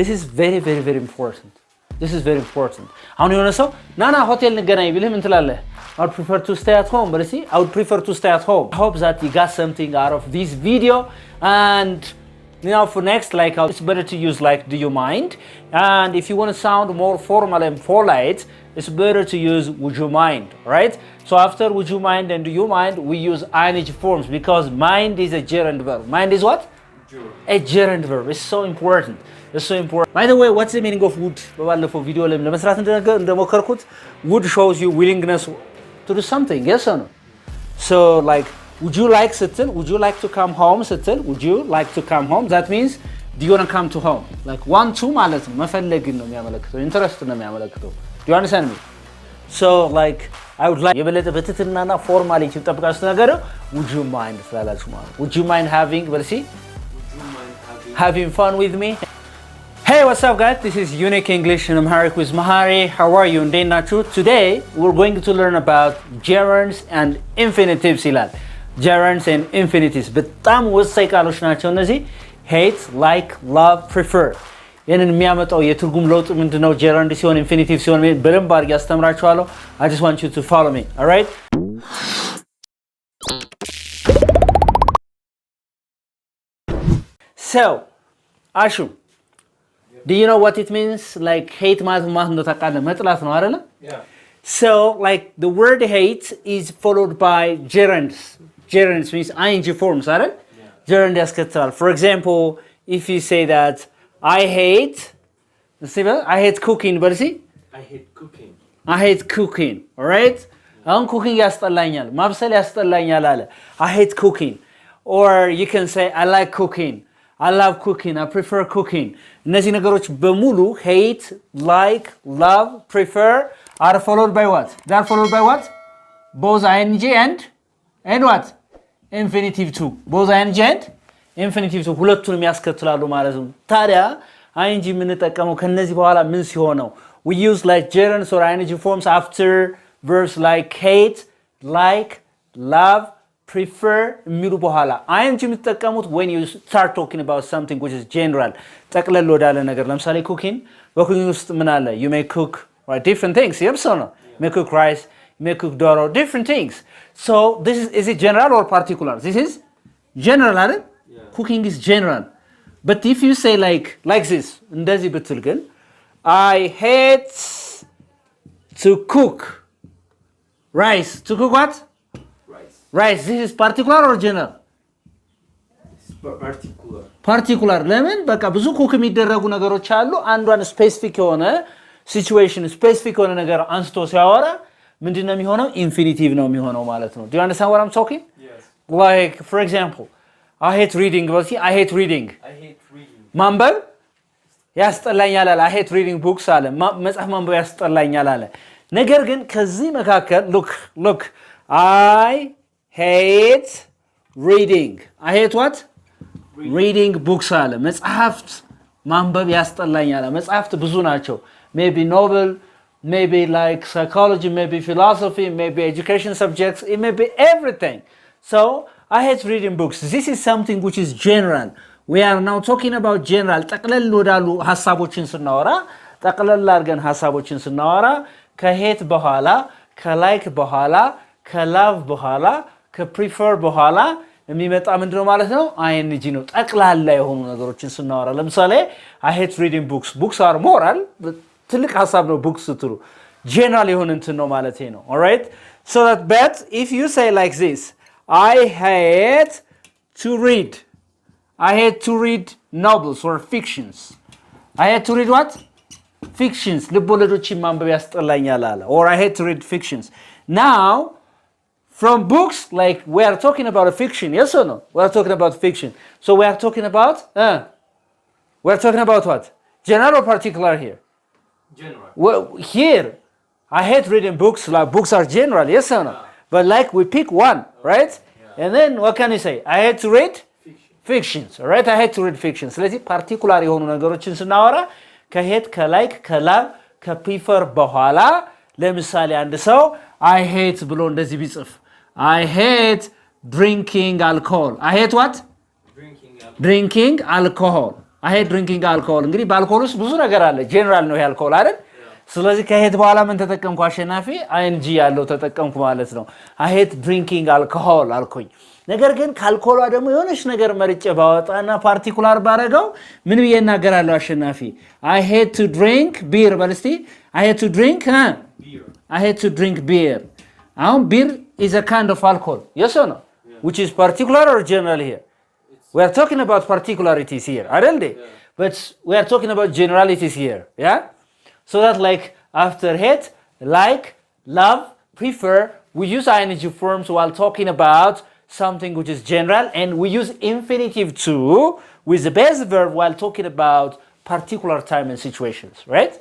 This is very, very, very important. This is very important. አሁን የሆነ ሰው ናና ሆቴል እንገናኝ ቢልህ ምን ትላለህ? I would prefer to stay at home. But see, I would prefer to stay at home. I hope that you got something out of this video. And for next, like, it's better to use like, do you mind? And if you want to sound more formal and polite, it's better to use would you mind, right? So after would you mind and do you mind, we use ing forms because mind is a gerund verb. Mind is what? A gerund verb. It's so important. It's so important. By the way, what's the meaning of would? For video, would shows you willingness to do something, yes or no? So like, would you like settle? Would you like to come home settle? Would you like to come home? That means, do you want to come to home? Like want to ማለት ነው መፈለግን ነው የሚያመለክተው interest ነው የሚያመለክተው. Do you understand me? So like I would like የበለጠ በትትናና ፎርማሊቲ ተጠብቃችሁ ነገር would you mind ስላላችሁ ማለት would you mind having having fun with me? Hey, what's up guys? This is Unique English in Amharic with Mahari. How are you? እንዴት ናችሁ? Today we're going to learn about gerunds and infinitives ይላል. Gerunds and infinitives በጣም ወሳኝ ቃሎች ናቸው እነዚህ hate, like, love, prefer ይህንን የሚያመጣው የትርጉም ለውጥ ምንድነው? gerund ሲሆን infinitive ሲሆን በደንብ አድርጌ አስተምራችኋለሁ. I just want you to follow me. All right? So, Ashu, do you know what it means? Like hate ማለት ነው ታውቃለህ? መጥላት ነው አይደለ? Yeah. So, like the word hate is followed by gerunds. Gerunds means ing forms, አይደል? Yeah. Gerund ያስከትላል. For example, if you say that I hate cooking, but see? I hate cooking. I hate cooking, all right? አሁን cooking ያስጠላኛል፣ ማብሰል ያስጠላኛል አለ. I hate cooking. Or you can say I like cooking. I love cooking. I prefer cooking. እነዚህ ነገሮች በሙሉ hate, like, love, prefer are followed by what? They are followed by what? Both ing and what? Infinitive too. Both ing and infinitive too. ሁለቱንም ያስከትላሉ ማለት ነው። ታዲያ ing የምንጠቀመው ከነዚህ በኋላ ምን ሲሆን ነው? We use like gerunds or ing forms after verbs like hate, like, love, prefer የሚሉ በኋላ ing የምትጠቀሙት when you start talking about something which is general ጠቅለል ወዳለ ነገር ለምሳሌ cooking በኩኪንግ ውስጥ ምን አለ? You may cook right, different things. Yes or no? You may cook rice, you may cook doሮ, different things. So this is it general or particular? This is general አይደል? Yeah. Cooking is general. But if you say like this እንደዚህ ብትል ግን I hate to cook rice. To cook what? Rice. This is particular or general? Particular. Particular. ለምን? በቃ ብዙ ኩክ የሚደረጉ ነገሮች አሉ። አንዷን ስፔሲፊክ የሆነ ሲቹዌሽን ስፔሲፊክ የሆነ ነገር አንስቶ ሲያወራ ምንድነው የሚሆነው? ኢንፊኒቲቭ ነው የሚሆነው ማለት ነው. Do you understand what I'm talking? Yes. Like for example, I hate reading. I hate reading. I hate reading. ማንበብ ያስጠላኛል አለ. I hate reading books አለ. መጽሐፍ ማንበብ ያስጠላኛል አለ. ነገር ግን ከዚህ መካከል look I hate reading. I hate what? Reading books አለ. መጽሐፍት ማንበብ ያስጠላኛል። መጽሐፍት ብዙ ናቸው. Maybe novel, maybe like psychology, maybe philosophy, maybe education subjects, it may be everything. So, I hate reading books. This is something which is general. We are now talking about general. ጠቅለል ወዳሉ ሐሳቦችን ስናወራ ጠቅለል አድርገን ሐሳቦችን ስናወራ ከhate በኋላ ከላይክ በኋላ ከላቭ በኋላ ከፕሪፈር በኋላ የሚመጣ ምንድነው ማለት ነው? ing ነው። ጠቅላላ የሆኑ ነገሮችን ስናወራ ለምሳሌ I hate reading books. Books are moral. ትልቅ ሐሳብ ነው books ስትሉ general የሆነ እንትን ነው ማለት ነው. All right? So that but if you say like this, I hate to read. I hate to read novels or fictions. I hate to read what? Fictions. ልቦለዶችን ማንበብ ያስጠላኛል አለ. Or I hate to read fictions. Now from books, like we are talking about a fiction, yes or no? We are talking about fiction. So we are talking about what? General or particular here? General. Well, here, I hate reading books. Like books are general, yes or no? Yeah. But like we pick one, right? Yeah. And then what can you say? I hate to read fictions, all right? I hate to read fictions. ስለዚህ particular የሆኑ ነገሮችን ስናወራ ከhate ከላይክ ከላቭ ከፕሪፈር በኋላ ለምሳሌ አንድ ሰው I hate ብሎ እንደዚህ ቢጽፍ I hate drinking alcohol. I hate what? Drinking alcohol. Drinking alcohol. I hate drinking alcohol እንግዲህ በአልኮል ውስጥ ብዙ ነገር አለ ጀነራል ነው ያልኮል አይደል ስለዚህ ከሄድ በኋላ ምን ተጠቀምኩ አሸናፊ ing ያለው ተጠቀምኩ ማለት ነው I hate drinking alcohol አልኩኝ ነገር ግን ካልኮሏ ደግሞ የሆነች ነገር መርጬ ባወጣና ፓርቲኩላር ባረጋው ምን ብዬ እናገራለሁ አሸናፊ I hate to drink beer በልስቲ I hate to drink beer I hate to drink beer አሁን beer is a kind of alcohol yes or no which is particular or general here we are talking about particularities here አይደል but we are talking about generalities here yeah so that like after hate like love prefer we use ing forms while talking about something which is general and we use infinitive to with the base verb while talking about particular time and situations right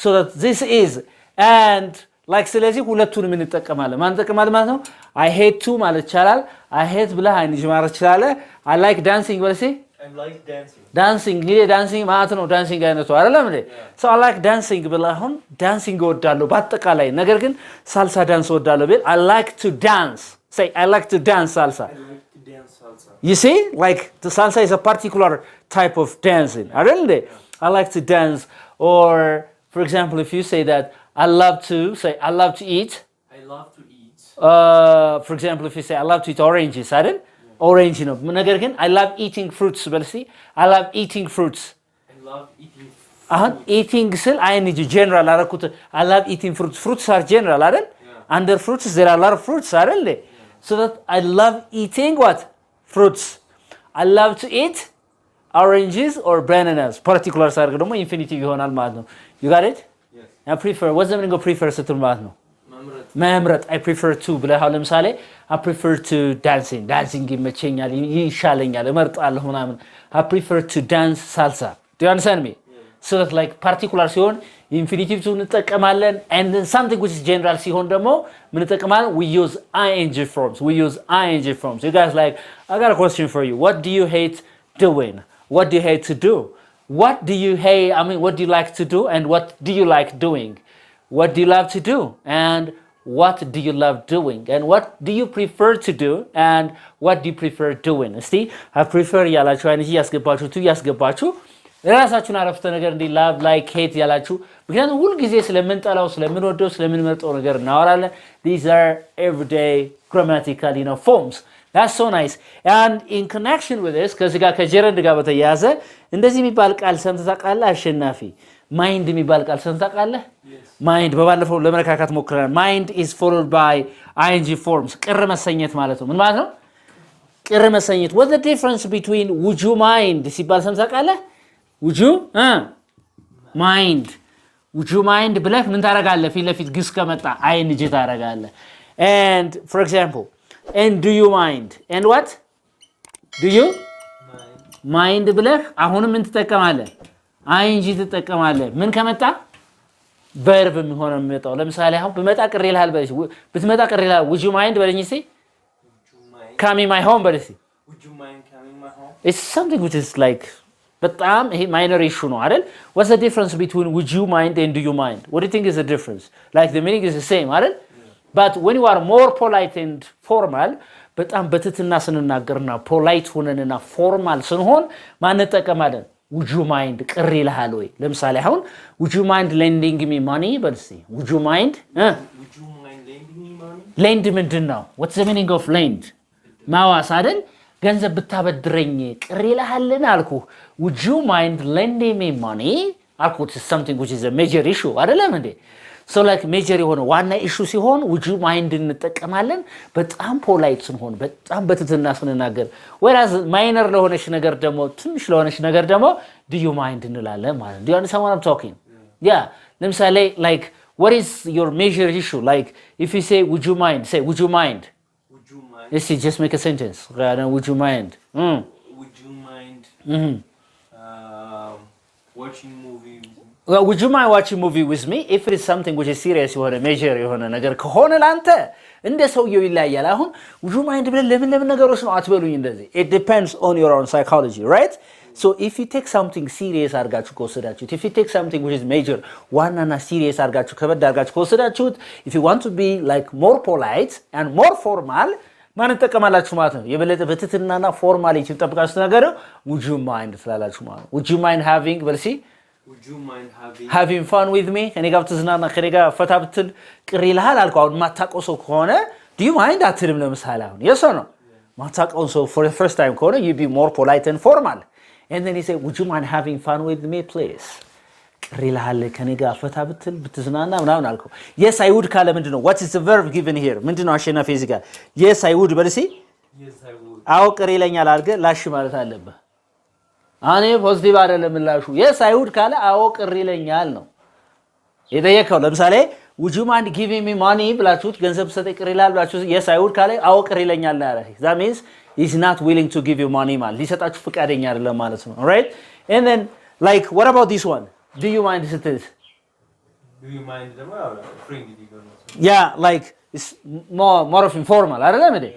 so that this is and like ስለዚህ ሁለቱንም እንጠቀማለን ማን ተጠቀማለን ማለት ነው I hate to ማለት ይቻላል I hate ብለህ ing ማለት ይችላል I like dancing ወለሲ I like dancing dancing ይሄ dancing ማለት ነው dancing አይነቱ አይደለም እንዴ so I like dancing ብለህ አሁን dancing እወዳለሁ በአጠቃላይ ነገር ግን ሳልሳ ዳንስ እወዳለሁ ቢል I like to dance say I like to dance salsa I like to dance salsa you see like the salsa is a particular type of dancing really I like to dance or for example if you say that I love to say I love to eat I love to eat for example if you say I love to eat oranges አይደል orange ነው ነገር ግን I love eating fruits በልሲ I love eating fruits I love eating eating ስል ing general አረኩት I love eating fruits fruits are general አይደል under fruits there are a lot of fruits አይደል so that I love eating what fruits I love to eat oranges or bananas particular ሳርግ ደግሞ infinitive ይሆናል ማለት ነው you got it yes I prefer what's the meaning of prefer ስትል ማለት ነው መምረጥ I prefer to ብለህ አሁን ለምሳሌ I prefer to dancing ይመቸኛል ይሻለኛል እመርጣለሁ ምናምን I prefer to dance salsa do you understand me so that like particular ሲሆን infinitive to እንጠቀማለን and then something which is general ሲሆን ደግሞ ምን እንጠቀማለን we use ing forms you guys like I got a question for you what do you hate doing what do you hate to do what do you hate I mean what do you like to do and what do you like doing what do you love to do and what do you love doing and what do you prefer to do and what do you prefer doing እስቲ I prefer ያላችሁ አይነት ያስገባችሁ to ያስገባችሁ ራሳችሁን አረፍተ ነገር እንዲ love like hate ያላችሁ ምክንያቱም ሁሉ ጊዜ ስለምንጠላው ስለምንወደው ስለምንመርጠው ነገር እናወራለን these are everyday grammatical forms that's so nice and in connection with this ከዚህ ጋር ከጀረንድ ጋር በተያያዘ እንደዚህ የሚባል ቃል ሰምተህ ታውቃለህ አሸናፊ mind የሚባል ቃል ሰምተህ ታውቃለህ mind በባለፈው ለመረካካት ሞክረናል mind is followed by ing forms ቅር መሰኘት ማለት ነው ምን ማለት ነው ቅር መሰኘት what's the difference between would you mind ሲባል ሰምተህ ታውቃለህ would you mind ብለህ ምን ታረጋለህ ፊት ለፊት ግስ ከመጣ ing ታረጋለህ and for example and do you mind and what do you mind ብለህ አሁንም ምን ትጠቀማለህ ing ትጠቀማለህ ምን ከመጣ verb የሚሆነው የሚመጣው ለምሳሌ አሁን በመጣ ቅር ይልሃል በልሽ ብትመጣ ቅር ይልሃል would you mind በለኝ እስቲ coming my home በልሽ would you mind coming my home it's something which is like በጣም ይሄ minor issue ነው አይደል what's the difference between would you mind and do you mind what do you think is the difference like the meaning is the same አይደል but when you are more polite and formal በጣም በትትና ስንናገርና polite ሆነንና formal ስንሆን ማን እንጠቀማለን would you mind ቅር ይልሃል ወይ ለምሳሌ አሁን would you mind lending me money በልሲ would you mind lending me money lend ምንድነው what's the meaning of lend ማዋስ አይደል ገንዘብ ብታበድረኝ ቅር ይልሃልን አልኩ would you mind lending me money አልኩ it's something which is a major issue አይደለም እንዴ so like major የሆነ ዋና issue ሲሆን would you mind እንጠቀማለን በጣም polite ስንሆን በጣም በትትና ስንናገር whereas minor ለሆነሽ ነገር ደግሞ ትንሽ ለሆነሽ ነገር ደግሞ do you mind እንላለን ማለት do you understand what I'm talking yeah ለምሳሌ like what is your major issue like if you say would you mind say would you mind yes just make a sentence would you mind would you mind watching movie well, would you mind watching movie with me if it is something which is serious የሆነ major የሆነ ነገር ከሆነ ላንተ እንደ ሰውየው ይለያያል አሁን would you mind ብለ ለምን ነገሮች ነው አትበሉኝ እንደዚህ it depends on your own psychology right so if you take something serious አርጋችሁ ከወሰዳችሁት if you take something which is major ዋናና serious አርጋችሁ ከበድ አርጋችሁ ከወሰዳችሁት if you want to be like more polite and more formal ማን ተጠቀማላችሁ ማለት ነው የበለጠ በትትናና ፎርማሊቲ ተጠብቃችሁ ነገር would you mind ስላላችሁ ማለት would you mind having በልሲ would you mind having fun with me ከኔ ጋር ትዝናና ከኔ ጋር ፈታ ብትል ቅር ይልሃል አልኩ አሁን ማታውቀው ሰው ከሆነ do you mind አትልም ለምሳሌ አሁን yes or no ማታውቀው ሰው for the first time ከሆነ you be more polite and formal and then he say would you mind having fun with me please ቅር ይልሃል ከኔ ጋር ፈታ ብትል ብትዝናና ምናምን አልኩ yes I would ካለ ምንድነው what is the verb given here ምንድነው አሸናፊ እዚህ ጋር yes I would በልሲ yes I would አዎ ቅር ይለኛል አድርገ ላሽ ማለት አለበት አኔ ፖዚቲቭ አይደለም ላሹ yes I would ካለ አዎ ቅር ይለኛል ነው የጠየቀው ለምሳሌ would you mind giving me money ብላችሁት ገንዘብ ሰጠ ቅር ይላል ብላችሁት yes I would ካለ አዎ ቅር ይለኛል ነው ያለው that means he's not willing to give you money ማለት ሊሰጣችሁ ፍቃደኛ አይደለም ማለት ነው alright and then like what about this one do you mind ስትል do you mind them friend yeah like it's more of informal አይደለም እንዴ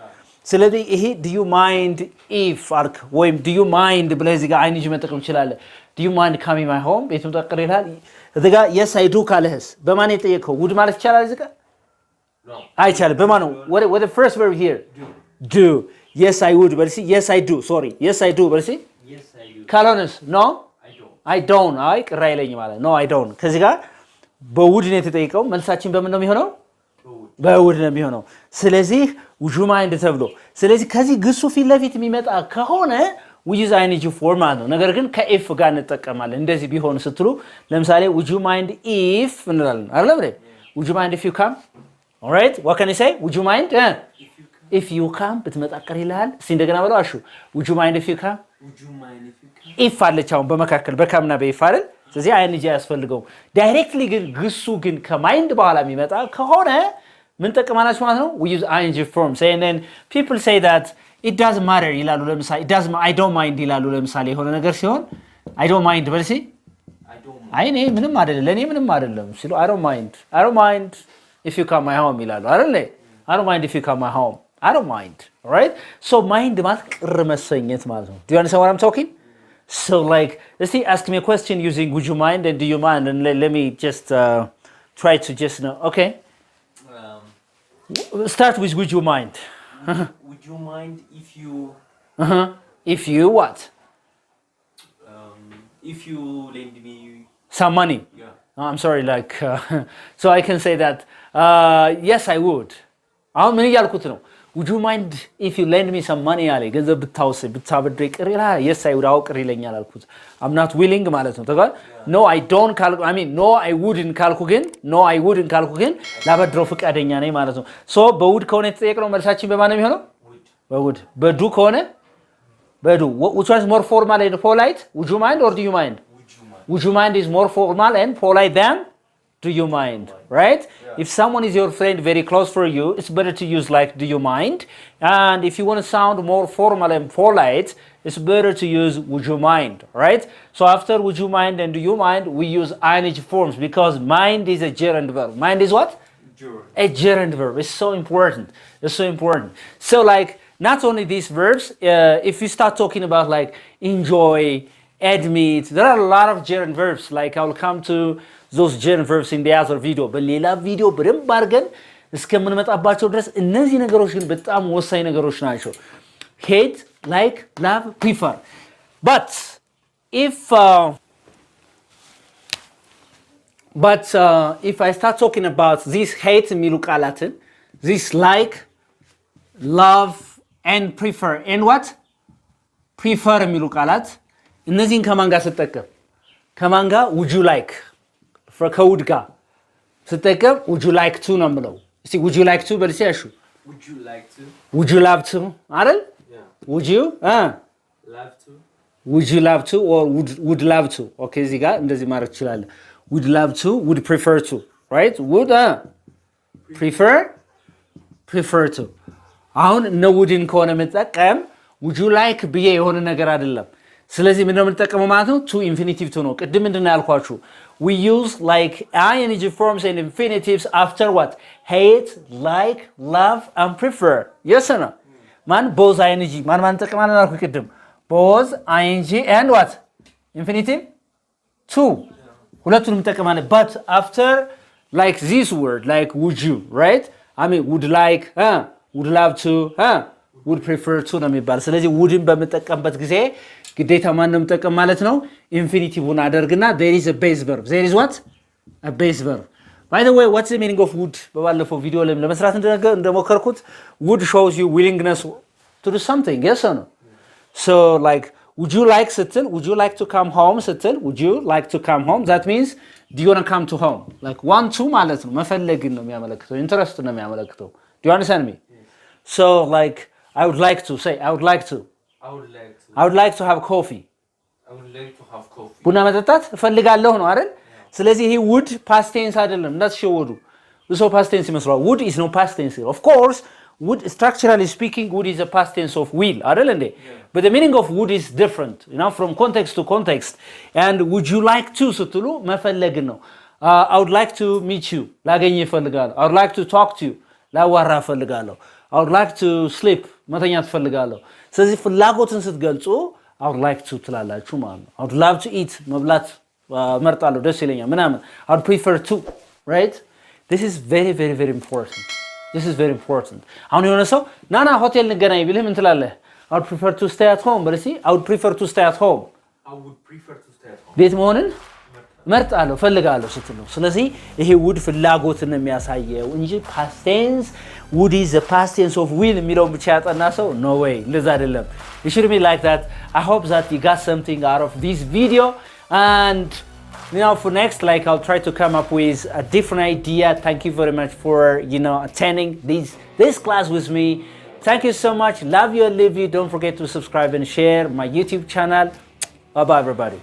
ስለዚህ ይሄ do you mind if አርክ ወይም do you mind ብለህ እዚህ ጋር አይንጅ መጠቀም ይችላል do you mind coming my home ቤቱን ተቀር ይላል እዚህ ጋር yes I do ካለህስ በማን የጠየቀው would ማለት ይችላል እዚህ ጋር no አይቻልም በማን ነው what the first verb here do yes I would በልሲ yes I do sorry yes I do በልሲ yes I do ካልሆነስ no I don't አይ ቅር አይለኝ ማለት no I don't ከዚህ ጋር በውድ ነው የተጠየቀው መልሳችን በምን ነው የሚሆነው በውድ ነው የሚሆነው ስለዚህ would you mind ተብሎ ስለዚህ ከዚህ ግሱ ፊት ለፊት የሚመጣ ከሆነ we use ing form ማለት ነው ነገር ግን ከኢፍ ጋር እንጠቀማለን እንደዚህ ቢሆን ስትሉ ለምሳሌ would you mind if እንላለን አይደል would you mind if you come all right what can you say would you mind if you come ብትመጣ ቅር ይልሃል እስቲ እንደገና በለው አሹ would you mind if you come would you mind if you come if አለች አሁን በመካከል በካምና በኢፍ አይደል ስለዚህ ing ያስፈልገው ዳይሬክትሊ ግን ግሱ ግን ከማይንድ በኋላ የሚመጣ ከሆነ ምን ተጠቀማላችሁ ማለት ነው we use ing forms and then people say that it doesn't matter ይላሉ ለምሳሌ it doesn't I don't mind ይላሉ ለምሳሌ የሆነ ነገር ሲሆን I don't mind በልሲ አይ እኔ ምንም አይደለም ለኔ ምንም አይደለም ሲሉ I don't mind if you come my home ይላሉ አይደል I don't mind if you come my home I don't mind all right so mind ማለት ቅር መሰኘት ማለት ነው do you understand what I'm talking so like let's see ask me a question using would you mind and do you mind and let me just try to just know okay start with would you mind would you mind if you what if you lend me some money yeah I'm sorry like so I can say that yes I would አሁን ምን ያልኩት ነው would you mind if you lend me some money አለ ገንዘብ ብታውስ ብታበድረኝ ቅር ይላል yes I would አው ቅር ይለኛል አልኩት I'm not willing ማለት ነው ተጋር no I don't ካልኩ I mean no I wouldn't ካልኩ ግን ላበድረው ፍቃደኛ ነኝ ማለት ነው so በውድ ከሆነ የተጠየቀው መልሳችን በማን ነው የሚሆነው በውድ በዱ ከሆነ በዱ which one is more formal and polite would you mind or do you mind would you mind is more formal and polite than do you mind right yeah. if someone is your friend very close for you it's better to use like do you mind and if you want to sound more formal and polite it's better to use would you mind right so after would you mind and do you mind we use ing forms because mind is a gerund verb mind is what a gerund verb it's so important so like not only these verbs if you start talking about like enjoy admit there are a lot of gerund verbs like I will come to those gerund verbs in the other video በሌላ ቪዲዮ በደንብ አድርገን እስከምንመጣባቸው ድረስ እነዚህ ነገሮች ግን በጣም ወሳኝ ነገሮች ናቸው hate like love prefer but if I start talking about this hate የሚሉ ቃላትን this like love and prefer and what prefer የሚሉ ቃላት እነዚህን ከማን ጋር ስትጠቀም ከማን ጋር would you like ከውድ ጋር ስትጠቀም would you like to ነው የምለው እስቲ would you like to በልሲ ያሹ would you like to would you love to አይደል would you love to would you love to or would love to okay እዚህ ጋር እንደዚህ ማድረግ ይችላል would love to would prefer to right would prefer to አሁን ነው wouldን ከሆነ መጠቀም would you like ብዬ የሆነ ነገር አይደለም ስለዚህ ምንድነው የምንጠቀመው ማለት ነው to infinitive to ነው ቅድም ምንድነው ያልኳችሁ we use like ing forms and infinitives after what hate like love and prefer yes or no man both ing ማን ተጠቅማለን አልኩ ቅድም both ing and what infinitive to ሁለቱንም ተጠቅማለን but after like this word like would you right I mean would like would love to would prefer to ነው የሚባል። ስለዚህ wouldን በምጠቀምበት ጊዜ ግዴታ ማን ነው የምጠቀም ማለት ነው? ኢንፊኒቲቭን አደርግና there is a base verb. There is what? A base verb. By the way, what's the meaning of would? በባለፈው ቪዲዮ ላይ ለመስራት እንደሞከርኩት would shows you willingness to do something. Yes or no? So like would you like ስትል would you like to come home ስትል would you like to come home? That means do you want to come to home? Like want to ማለት ነው መፈለግን ነው የሚያመለክተው interest ነው የሚያመለክተው. Do you understand me? So like I would like to say I would like to I would like to have coffee. I would like to have coffee. ቡና መጠጣት እፈልጋለሁ ነው አይደል? ስለዚህ ይሄ would past tense አይደለም እንዳትሸወዱ። ብዙ past tense ይመስላል። would is no past tense. Of course, would structurally speaking would is a past tense of will አይደል እንዴ? But the meaning of would is different, you know, from context to context. And would you like to ስትሉ መፈለግ ነው። I would like to meet you. ላገኝ እፈልጋለሁ. I would like to talk to you. ላዋራ እፈልጋለሁ. I would like to sleep. መተኛት እፈልጋለሁ። ስለዚህ ፍላጎትን ስትገልጹ I would like to ትላላችሁ ማለት ነው። I would love to eat. መብላት መርጣለሁ ደስ ይለኛል ምናምን I would prefer to, right? This is very very very important. This is very important. አሁን የሆነ ሰው ናና ሆቴል እንገናኝ ቢልህ ምን ትላለህ? I would prefer to stay at home. በለሲ I would prefer to stay at home. I would prefer to stay at home. ቤት መሆንን መርጣለሁ ፈልጋለሁ ስትል ነው። ስለዚህ ይሄ would ፍላጎትን የሚያሳየው እንጂ past tense would is the past tense of will የሚለውን ብቻ ያጠና ሰው no way እንደዛ አይደለም. It shouldn't be like that. I hope that you got something out of this video. And you know, for next, like I'll try to come up with a different idea. Thank you very much for, you know, attending this class with me. Thank you so much. Love you and leave you. Don't forget to subscribe and share my YouTube channel. Bye bye everybody.